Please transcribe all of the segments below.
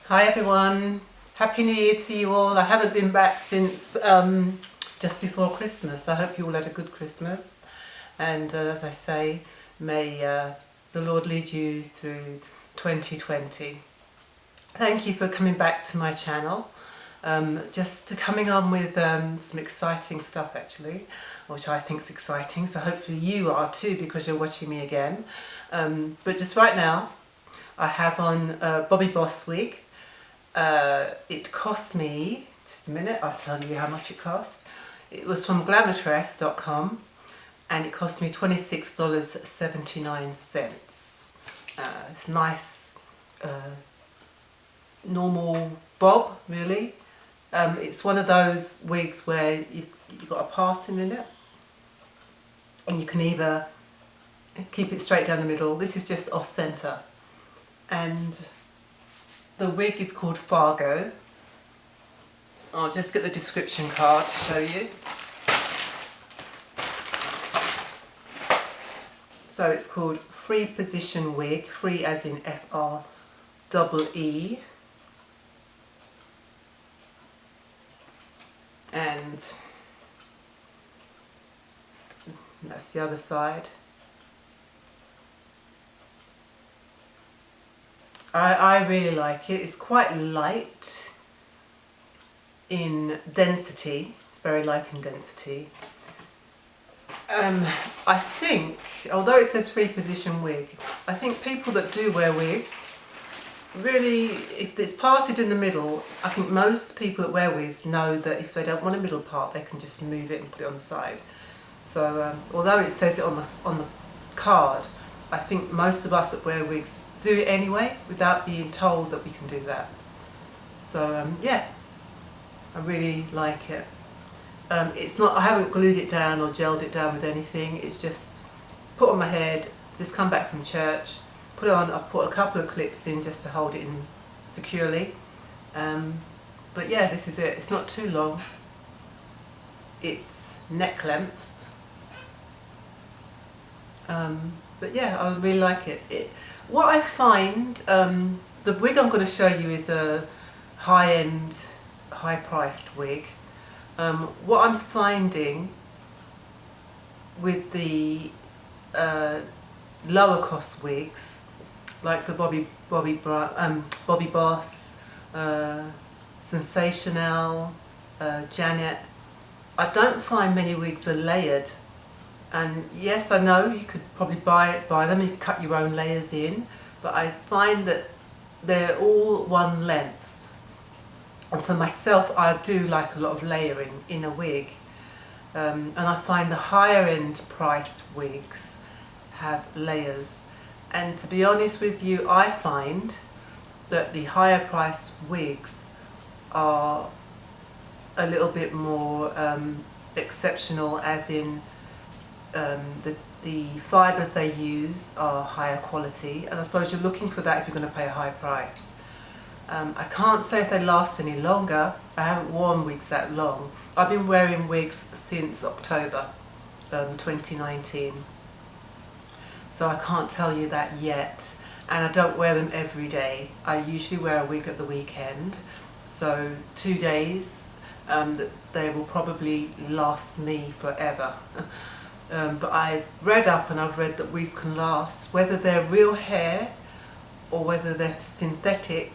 Hi everyone, Happy New Year to you all. I haven't been back since just before Christmas. I hope you all had a good Christmas, and as I say, may the Lord lead you through 2020. Thank you for coming back to my channel. Just coming on with some exciting stuff actually, which I think is exciting, so hopefully you are too because you're watching me again. But just right now I have on Bobbi Boss wig. It cost me, just a minute, I'll tell you how much it cost. It was from glamourtress.com and it cost me $26.79. It's nice, normal bob really. It's one of those wigs where you've got a parting in it and you can either keep it straight down the middle. This is just off centre, and the wig is called Fargo. I'll just get the description card to show you. So it's called Free Position Wig, free as in FREE. And that's the other side. I really like it. It's quite light in density. It's very light in density. I think, although it says free position wig, I think people that do wear wigs, really, if it's parted in the middle, I think most people that wear wigs know that if they don't want a middle part, they can just move it and put it on the side. So although it says it on the card, I think most of us that wear wigs do it anyway without being told that we can do that. So yeah, I really like it. It's not, I haven't glued it down or gelled it down with anything. It's just put on my head, just come back from church, put it on. I've put a couple of clips in just to hold it in securely. But yeah, this is it. It's not too long. It's neck length. But yeah, I really like it. What I find, the wig I'm going to show you is a high-end, high-priced wig. What I'm finding with the lower cost wigs, like the Bobbi Boss, Sensational, Janet, I don't find many wigs are layered. And yes, I know you could probably buy them and you cut your own layers in, but I find that they're all one length. And for myself, I do like a lot of layering in a wig. And I find the higher end priced wigs have layers. And to be honest with you, I find that the higher priced wigs are a little bit more exceptional, as in the fibres they use are higher quality, and I suppose you're looking for that if you're going to pay a high price. I can't say if they last any longer. I haven't worn wigs that long. I've been wearing wigs since October 2019, so I can't tell you that yet, and I don't wear them every day. I usually wear a wig at the weekend, so 2 days, they will probably last me forever. But I've read up and I've read that wigs can last, whether they're real hair or whether they're synthetic,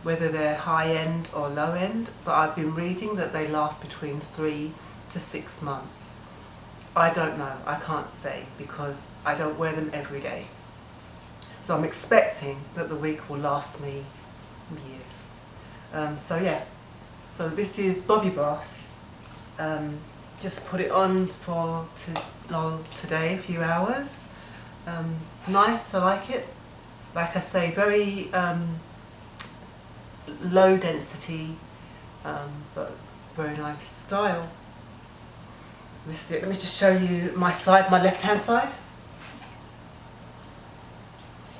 whether they're high end or low end, but I've been reading that they last between 3 to 6 months. I don't know, I can't say because I don't wear them every day. So I'm expecting that the wig will last me years. So yeah, so this is Bobbi Boss. Just put it on for today, a few hours. Nice, I like it. Like I say, very low density, but very nice style. So this is it. Let me just show you my side, my left hand side,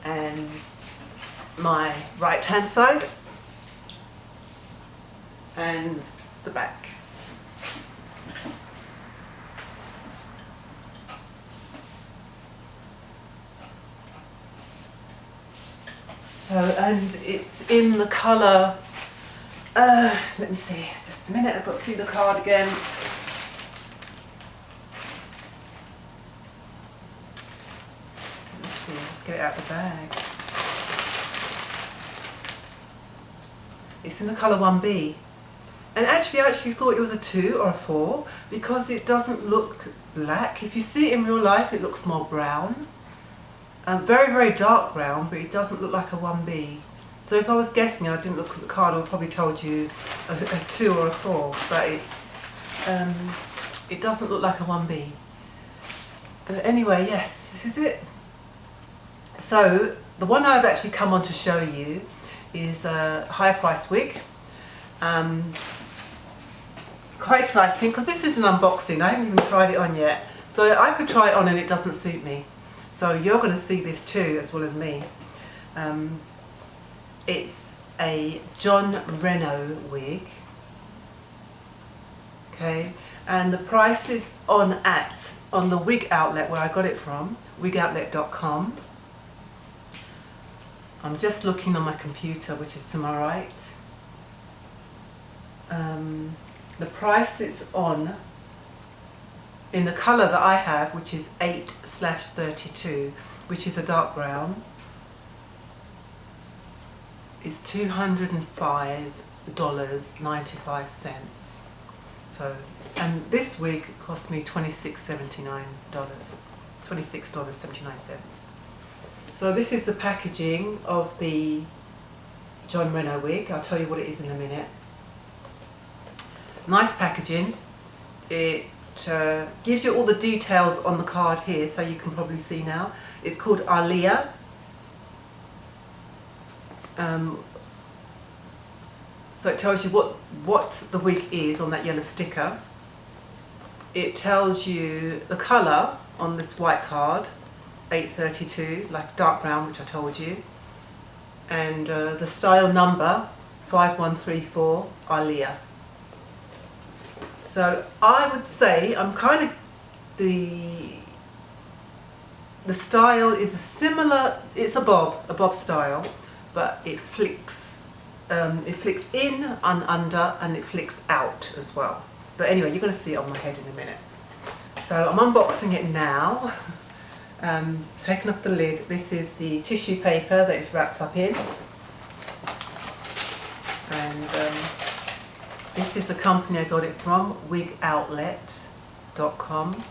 and my right hand side, and the back. And it's in the colour, let me see, just a minute, I've got to see the card again. Let's see, let's get it out of the bag. It's in the colour 1B. And actually, I actually thought it was a 2 or a 4 because it doesn't look black. If you see it in real life, it looks more brown. Very, very dark brown, but it doesn't look like a 1B. So if I was guessing and I didn't look at the card, I would probably told you a 2 or a 4, but it doesn't look like a 1B. But anyway, yes, this is it. So the one I've actually come on to show you is a higher price wig. Quite exciting because this is an unboxing. I haven't even tried it on yet. So I could try it on and it doesn't suit me. So you're going to see this too, as well as me. It's a John Renau wig. Okay, and the price is on the wig outlet where I got it from, wigoutlet.com. I'm just looking on my computer, which is to my right. The price is on, in the colour that I have, which is 8/32, which is a dark brown, is $205.95. So, and this wig cost me $26.79. $26.79. So this is the packaging of the John Renau wig. I'll tell you what it is in a minute. Nice packaging. It gives you all the details on the card here, so you can probably see now. It's called Alia. So it tells you what the wig is on that yellow sticker. It tells you the colour on this white card, 8/32, like dark brown, which I told you. And the style number, 5134, Alia. So I would say I'm kind of the style is a similar. It's a bob style, but it flicks in and under, and it flicks out as well. But anyway, you're going to see it on my head in a minute. So I'm unboxing it now. Taking off the lid. This is the tissue paper that it's wrapped up in, and this is the company I got it from, wigoutlet.com,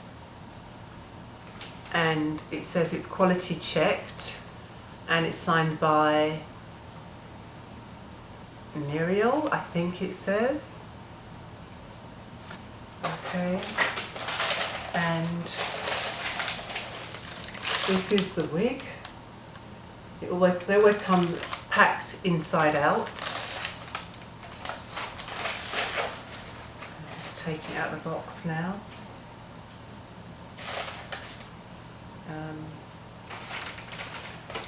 and it says it's quality checked, and it's signed by Muriel, I think it says. Okay, and this is the wig. They always come packed inside out. Taking it out of the box now. I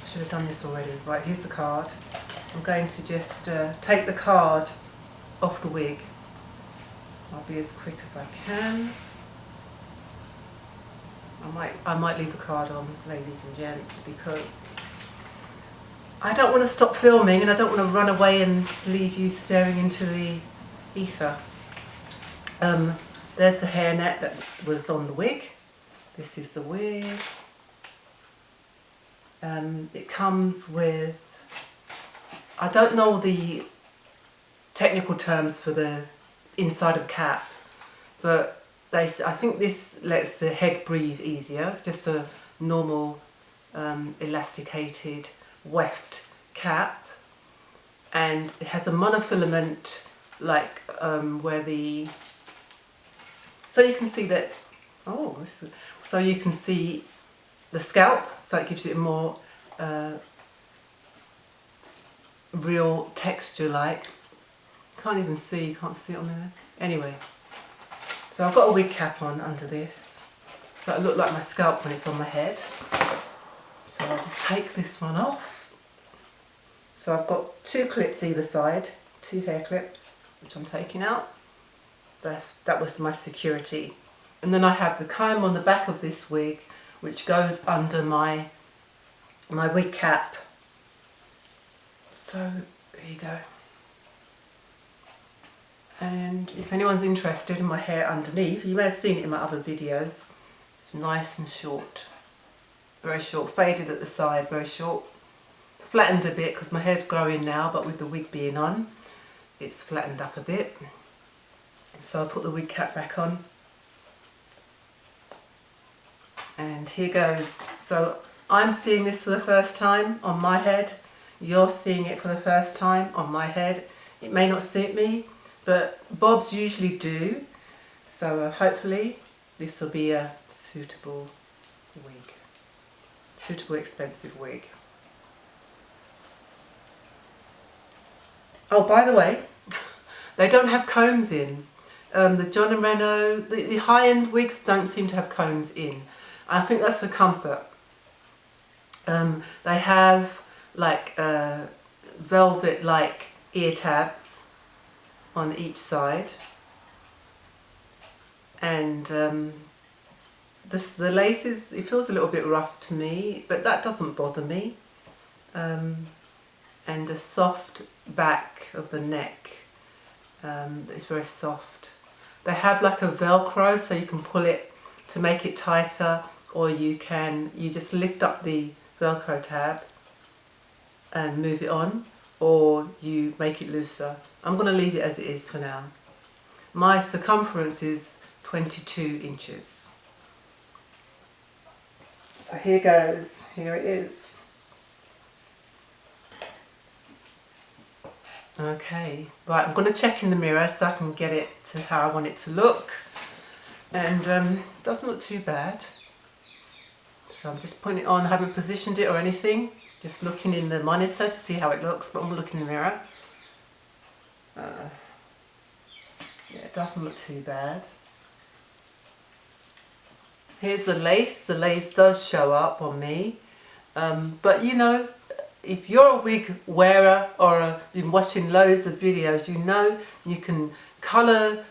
should have done this already. Right, here's the card. I'm going to just take the card off the wig. I'll be as quick as I can. I might leave the card on, ladies and gents, because I don't want to stop filming and I don't want to run away and leave you staring into the ether. There's the hairnet that was on the wig. This is the wig. It comes with, I don't know the technical terms for the inside of cap, but I think this lets the head breathe easier. It's just a normal elasticated weft cap, and it has a monofilament, like where the, so you can see that, so you can see the scalp, so it gives it a more real texture, like, can't even see, you can't see it on there. Anyway, so I've got a wig cap on under this, so it look like my scalp when it's on my head. So I'll just take this one off. So I've got 2 clips either side, 2 hair clips, which I'm taking out. That was my security. And then I have the comb on the back of this wig, which goes under my wig cap. So there you go. And if anyone's interested in my hair underneath, you may have seen it in my other videos. It's nice and short. Very short, faded at the side, very short. Flattened a bit because my hair's growing now, but with the wig being on, it's flattened up a bit. So I'll put the wig cap back on. And here goes. So I'm seeing this for the first time on my head. You're seeing it for the first time on my head. It may not suit me, but bobs usually do. So hopefully this will be a suitable wig. Suitable expensive wig. Oh, by the way, they don't have combs in. The John and Renau, the high-end wigs don't seem to have combs in. I think that's for comfort. They have like velvet-like ear tabs on each side, and the laces, it feels a little bit rough to me, but that doesn't bother me. And a soft back of the neck. It's very soft. They have like a Velcro, so you can pull it to make it tighter, or you just lift up the Velcro tab and move it on, or you make it looser. I'm going to leave it as it is for now. My circumference is 22 inches. So here goes, here it is. Okay, right, I'm going to check in the mirror so I can get it to how I want it to look. And it doesn't look too bad. So I'm just putting it on, I haven't positioned it or anything. Just looking in the monitor to see how it looks, but I'm looking in the mirror. Yeah, it doesn't look too bad. Here's the lace does show up on me. But you know, if you're a wig wearer or been watching loads of videos, you know you can colour